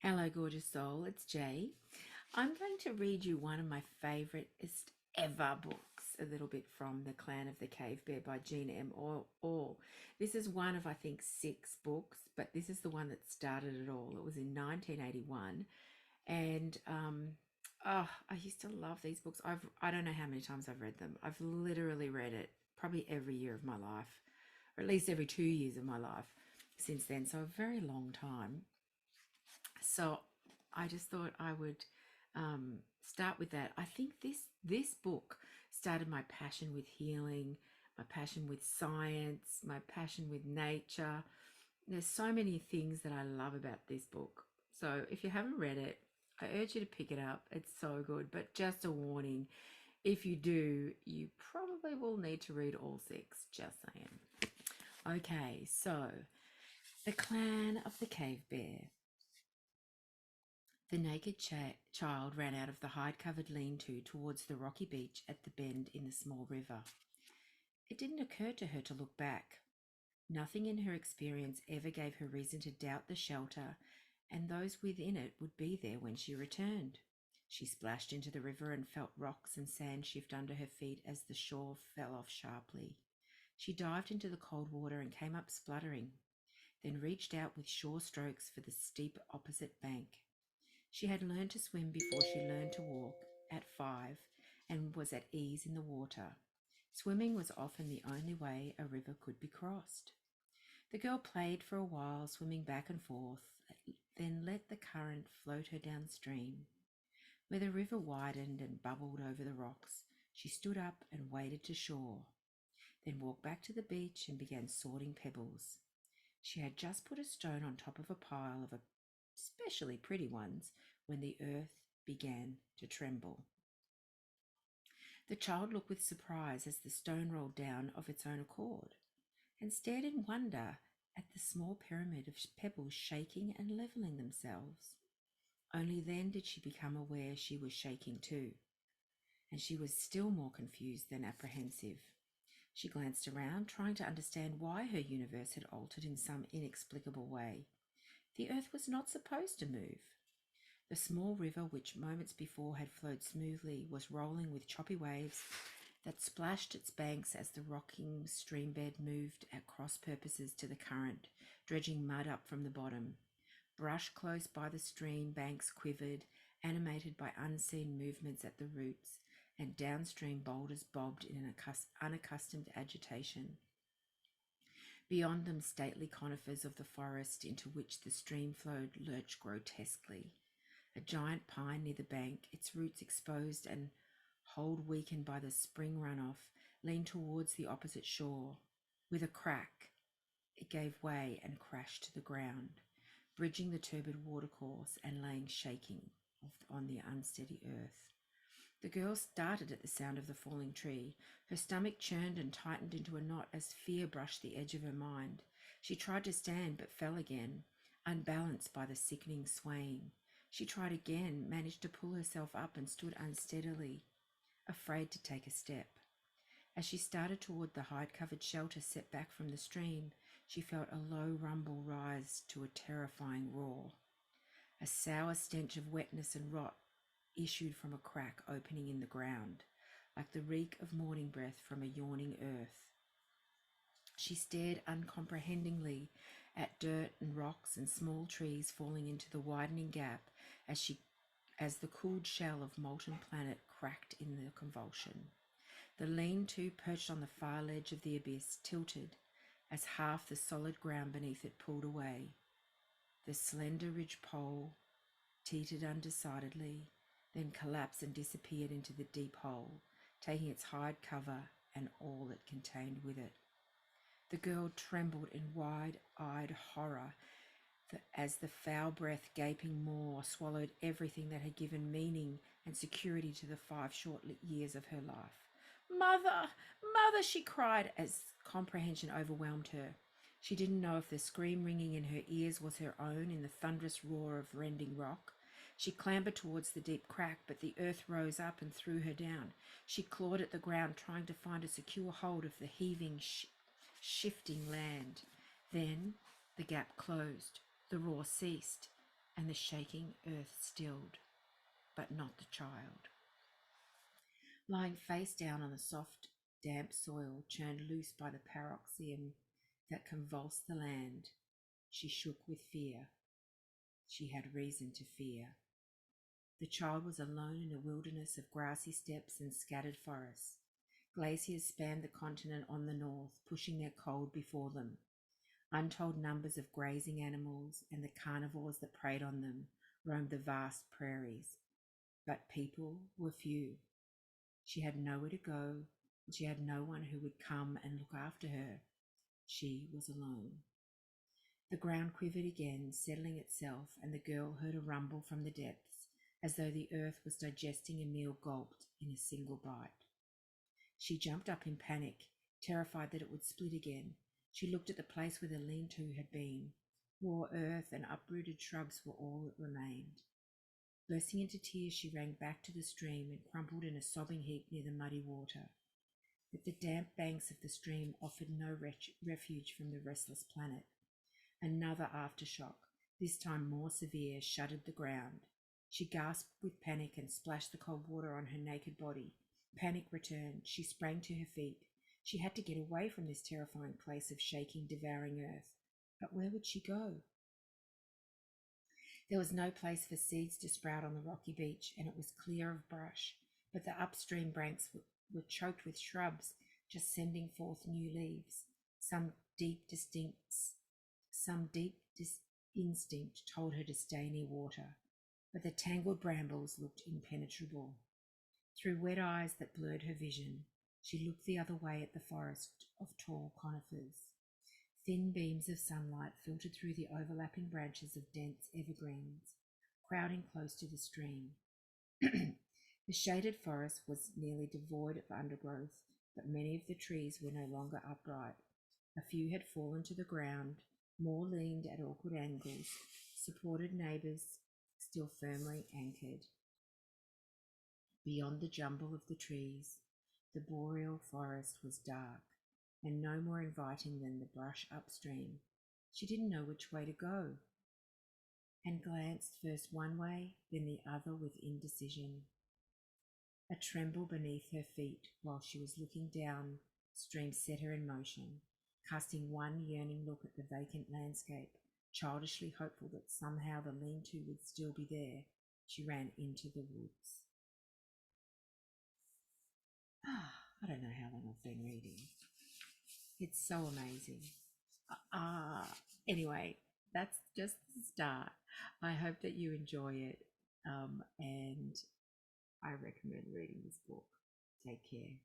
Hello, gorgeous soul. It's Jay. I'm going to read you one of my favoriteest ever books, a little bit from The Clan of the Cave Bear by Jean M. Auel. This is one of, I think, 6 books, but this is the one that started it all. It was in 1981. And I used to love these books. I don't know how many times I've read them. I've literally read it probably every year of my life, or at least every 2 years of my life since then. So a very long time. So I just thought I would start with that. I think this book started my passion with healing, my passion with science, my passion with nature. There's so many things that I love about this book. So if you haven't read it, I urge you to pick it up. It's so good. But just a warning, if you do, you probably will need to read all 6. Just saying. Okay, so The Clan of the Cave Bear. The naked child ran out of the hide-covered lean-to towards the rocky beach at the bend in the small river. It didn't occur to her to look back. Nothing in her experience ever gave her reason to doubt the shelter, and those within it would be there when she returned. She splashed into the river and felt rocks and sand shift under her feet as the shore fell off sharply. She dived into the cold water and came up spluttering, then reached out with sure strokes for the steep opposite bank. She had learned to swim before she learned to walk at 5 and was at ease in the water. Swimming was often the only way a river could be crossed. The girl played for a while, swimming back and forth, then let the current float her downstream. Where the river widened and bubbled over the rocks, she stood up and waded to shore, then walked back to the beach and began sorting pebbles. She had just put a stone on top of a pile of especially pretty ones when the earth began to tremble. The child looked with surprise as the stone rolled down of its own accord, and stared in wonder at the small pyramid of pebbles shaking and leveling themselves. Only then did she become aware she was shaking too, and she was still more confused than apprehensive. She glanced around, trying to understand why her universe had altered in some inexplicable way. The earth was not supposed to move. The small river, which moments before had flowed smoothly, was rolling with choppy waves that splashed its banks as the rocking streambed moved at cross purposes to the current, dredging mud up from the bottom. Brush close by the stream banks quivered, animated by unseen movements at the roots, and downstream boulders bobbed in an unaccustomed agitation. Beyond them, stately conifers of the forest into which the stream flowed lurched grotesquely. A giant pine near the bank, its roots exposed and hold weakened by the spring runoff, leaned towards the opposite shore. With a crack, it gave way and crashed to the ground, bridging the turbid watercourse and laying shaking on the unsteady earth. The girl started at the sound of the falling tree. Her stomach churned and tightened into a knot as fear brushed the edge of her mind. She tried to stand but fell again, unbalanced by the sickening swaying. She tried again, managed to pull herself up and stood unsteadily, afraid to take a step. As she started toward the hide-covered shelter set back from the stream, she felt a low rumble rise to a terrifying roar. A sour stench of wetness and rot issued from a crack opening in the ground, like the reek of morning breath from a yawning earth. She stared uncomprehendingly at dirt and rocks and small trees falling into the widening gap as the cooled shell of molten planet cracked in the convulsion. The lean-to perched on the far ledge of the abyss tilted as half the solid ground beneath it pulled away. The slender ridge pole teetered undecidedly, then collapsed and disappeared into the deep hole, taking its hide cover and all it contained with it. The girl trembled in wide-eyed horror as the foul breath, gaping maw, swallowed everything that had given meaning and security to the 5 short years of her life. "Mother! Mother!" she cried as comprehension overwhelmed her. She didn't know if the scream ringing in her ears was her own in the thunderous roar of rending rock. She clambered towards the deep crack, but the earth rose up and threw her down. She clawed at the ground, trying to find a secure hold of the heaving, shifting land. Then the gap closed. The roar ceased. and the shaking earth stilled, but not the child. Lying face down on the soft, damp soil churned loose by the paroxysm that convulsed the land, she shook with fear. She had reason to fear. The child was alone in a wilderness of grassy steppes and scattered forests. Glaciers spanned the continent on the north, pushing their cold before them. Untold numbers of grazing animals and the carnivores that preyed on them roamed the vast prairies. But people were few. She had nowhere to go, and she had no one who would come and look after her. She was alone. The ground quivered again, settling itself, and the girl heard a rumble from the depths, as though the earth was digesting a meal gulped in a single bite. She jumped up in panic, terrified that it would split again. She looked at the place where the lean-to had been. Raw earth and uprooted shrubs were all that remained. Bursting into tears, she ran back to the stream and crumpled in a sobbing heap near the muddy water. But the damp banks of the stream offered no refuge from the restless planet. Another aftershock, this time more severe, shuddered the ground. She gasped with panic and splashed the cold water on her naked body. Panic returned. She sprang to her feet. She had to get away from this terrifying place of shaking, devouring earth. But where would she go? There was no place for seeds to sprout on the rocky beach, and it was clear of brush, but the upstream banks were choked with shrubs, just sending forth new leaves. Some deep instinct told her to stay near water, but the tangled brambles looked impenetrable. Through wet eyes that blurred her vision, she looked the other way at the forest of tall conifers. Thin beams of sunlight filtered through the overlapping branches of dense evergreens, crowding close to the stream. The shaded forest was nearly devoid of undergrowth, but many of the trees were no longer upright. A few had fallen to the ground, more leaned at awkward angles, supported neighbours still firmly anchored. Beyond the jumble of the trees, the boreal forest was dark, and no more inviting than the brush upstream. She didn't know which way to go, and glanced first one way, then the other with indecision. A tremble beneath her feet while she was looking down stream set her in motion, casting one yearning look at the vacant landscape, childishly hopeful that somehow the lean-to would still be there. She ran into the woods. I don't know how long I've been reading. It's so amazing. Anyway, that's just the start. I hope that you enjoy it, and I recommend reading this book. Take care.